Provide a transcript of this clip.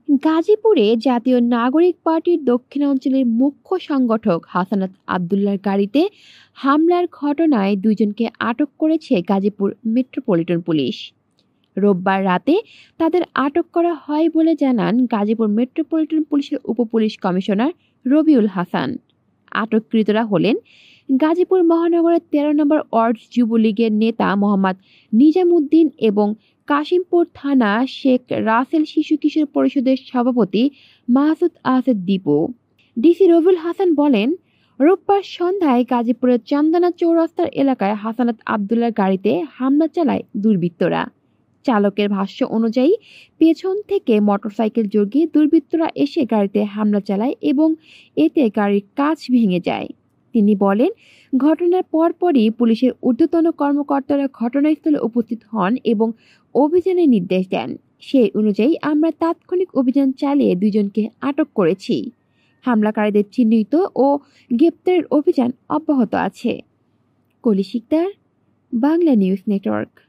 গাজীপুরে জাতীয় নাগরিক পার্টির দক্ষিণাঞ্চলের মুখ্য সংগঠক হাসানাত আবদুল্লাহর গাড়িতে হামলার ঘটনায় দুইজনকে আটক করেছে গাজীপুর মেট্রোপলিটন পুলিশ। রোববার রাতে তাদের আটক করা হয় বলে জানান গাজীপুর মেট্রোপলিটন পুলিশের উপপুলিশ কমিশনার রবিউল হাসান। আটককৃতরা হলেন গাজীপুর মহানগরের ১৩ নম্বর ওয়ার্ড যুবলীগের নেতা মোহাম্মদ নিজামুদ্দিন এবং কাশিমপুর থানা শেখ রাসেল শিশু কিশোর পরিষদের সভাপতি মাসুদ আসাদ দীপু। ডিসি রবিউল হাসান বলেন, রোববার সন্ধ্যায় গাজীপুরের চন্দনা চৌরাস্তার এলাকায় হাসানাত আবদুল্লাহর গাড়িতে হামলা চালায় দুর্বৃত্তরা। চালকের ভাষ্য অনুযায়ী পেছন থেকে মোটরসাইকেল জগিয়ে দুর্বৃত্তরা এসে গাড়িতে হামলা চালায় এবং এতে গাড়ির কাঁচ ভেঙে যায়। তিনি বলেন, ঘটনার পরপরই পুলিশের ঊর্ধ্বতন কর্মকর্তারা ঘটনাস্থলে উপস্থিত হন এবং অভিযানের নির্দেশ দেন। সেই অনুযায়ী আমরা তাৎক্ষণিক অভিযান চালিয়ে দুইজনকে আটক করেছি। হামলাকারীদের চিহ্নিত ও গ্রেপ্তারের অভিযান অব্যাহত আছে। কলি শিকদার, বাংলা নিউজ নেটওয়ার্ক।